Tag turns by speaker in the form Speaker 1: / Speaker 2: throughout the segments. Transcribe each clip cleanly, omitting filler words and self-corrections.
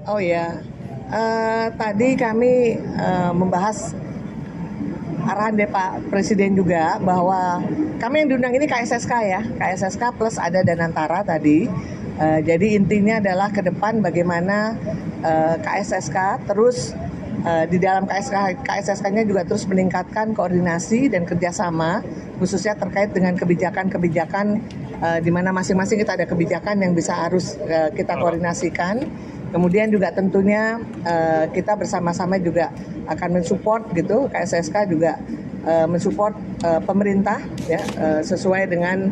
Speaker 1: Oh ya, tadi kami membahas arahan dari Pak Presiden juga bahwa kami yang diundang ini KSSK ya, KSSK plus ada Danantara tadi. Jadi intinya adalah ke depan bagaimana KSSK terus di dalam KSSK-nya juga terus meningkatkan koordinasi dan kerjasama khususnya terkait dengan kebijakan-kebijakan di mana masing-masing kita ada kebijakan yang bisa harus kita koordinasikan. Kemudian juga tentunya kita bersama-sama juga akan mensupport gitu, KSSK juga mensupport pemerintah ya sesuai dengan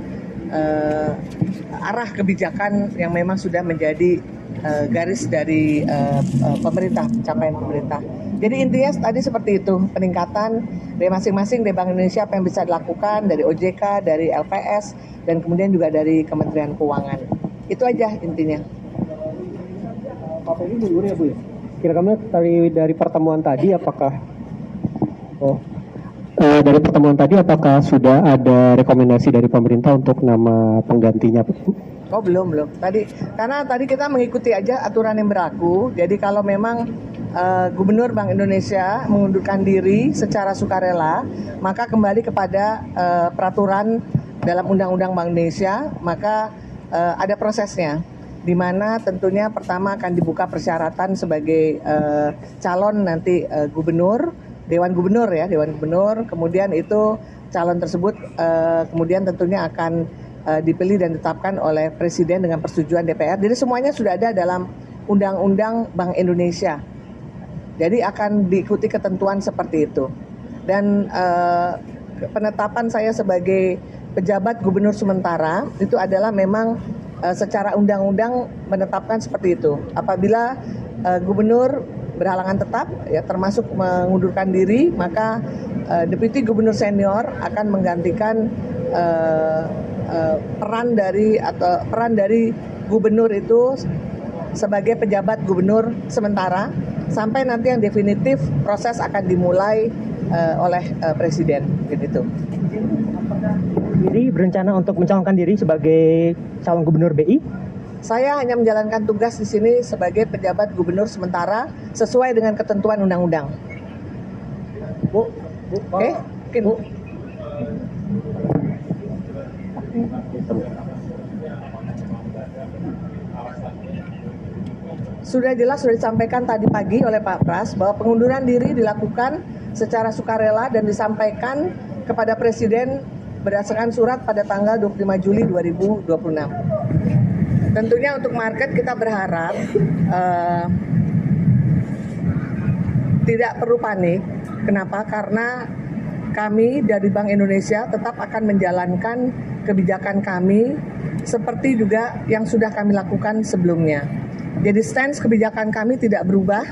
Speaker 1: arah kebijakan yang memang sudah menjadi garis dari pemerintah, capaian pemerintah. Jadi intinya tadi seperti itu, peningkatan dari masing-masing dari Bank Indonesia apa yang bisa dilakukan dari OJK, dari LPS, dan kemudian juga dari Kementerian Keuangan. Itu aja intinya.
Speaker 2: Pak Ferry mundur ya Bu ya? Kira-kira dari pertemuan tadi apakah dari pertemuan tadi apakah sudah ada rekomendasi dari pemerintah untuk nama penggantinya Bu?
Speaker 1: Oh belum. Karena tadi kita mengikuti aja aturan yang berlaku. Jadi kalau memang Gubernur Bank Indonesia mengundurkan diri secara sukarela, maka kembali kepada peraturan dalam Undang-Undang Bank Indonesia, maka ada prosesnya, di mana tentunya pertama akan dibuka persyaratan sebagai calon nanti gubernur, Dewan Gubernur, kemudian itu calon tersebut kemudian tentunya akan dipilih dan ditetapkan oleh Presiden dengan persetujuan DPR. Jadi semuanya sudah ada dalam Undang-Undang Bank Indonesia. Jadi akan diikuti ketentuan seperti itu. Dan penetapan saya sebagai pejabat gubernur sementara itu adalah memang secara undang-undang menetapkan seperti itu. Apabila gubernur berhalangan tetap, ya termasuk mengundurkan diri, maka deputi gubernur senior akan menggantikan peran dari gubernur itu sebagai pejabat gubernur sementara sampai nanti yang definitif proses akan dimulai oleh Presiden gitu.
Speaker 2: Jadi berencana untuk mencalonkan diri sebagai calon gubernur BI?
Speaker 1: Saya hanya menjalankan tugas di sini sebagai pejabat gubernur sementara sesuai dengan ketentuan undang-undang.
Speaker 2: Bu,
Speaker 1: Oke, mungkin Bu. Sudah jelas, sudah disampaikan tadi pagi oleh Pak Pras bahwa pengunduran diri dilakukan secara sukarela dan disampaikan kepada Presiden berdasarkan surat pada tanggal 25 Juli 2026. Tentunya untuk market kita berharap tidak perlu panik. Kenapa? Karena kami dari Bank Indonesia tetap akan menjalankan kebijakan kami seperti juga yang sudah kami lakukan sebelumnya. Jadi stance kebijakan kami tidak berubah,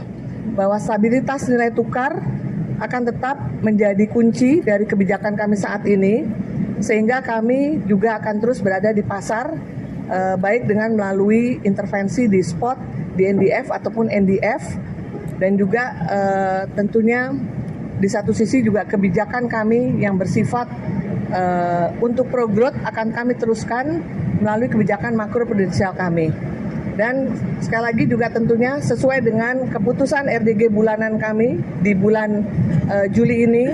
Speaker 1: bahwa stabilitas nilai tukar akan tetap menjadi kunci dari kebijakan kami saat ini, sehingga kami juga akan terus berada di pasar, baik dengan melalui intervensi di spot, di NDF ataupun NDF, dan juga tentunya di satu sisi juga kebijakan kami yang bersifat untuk pro growth akan kami teruskan melalui kebijakan makro prudensial kami. Dan sekali lagi juga tentunya sesuai dengan keputusan RDG bulanan kami di bulan Juli ini,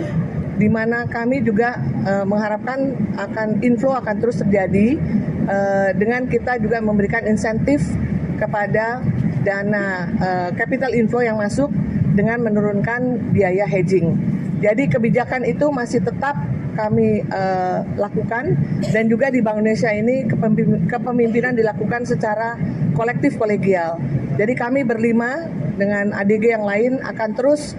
Speaker 1: di mana kami juga mengharapkan inflow akan terus terjadi dengan kita juga memberikan insentif kepada dana capital inflow yang masuk dengan menurunkan biaya hedging. Jadi kebijakan itu masih tetap kami lakukan, dan juga di Bank Indonesia ini kepemimpinan dilakukan secara kolektif kolegial. Jadi kami berlima dengan ADG yang lain akan terus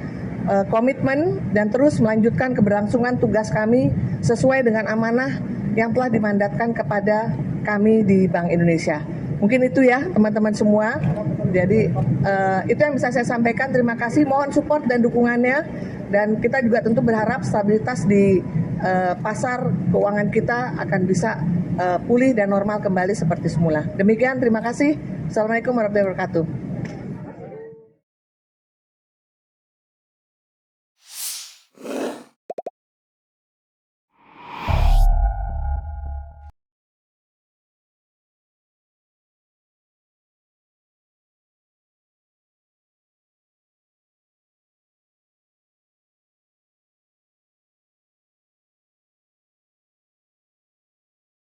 Speaker 1: komitmen dan terus melanjutkan keberlangsungan tugas kami sesuai dengan amanah yang telah dimandatkan kepada kami di Bank Indonesia. Mungkin itu ya teman-teman semua. Jadi itu yang bisa saya sampaikan. Terima kasih, mohon support dan dukungannya. Dan kita juga tentu berharap stabilitas di pasar keuangan kita akan bisa pulih dan normal kembali seperti semula. Demikian, terima kasih. Assalamualaikum warahmatullahi wabarakatuh.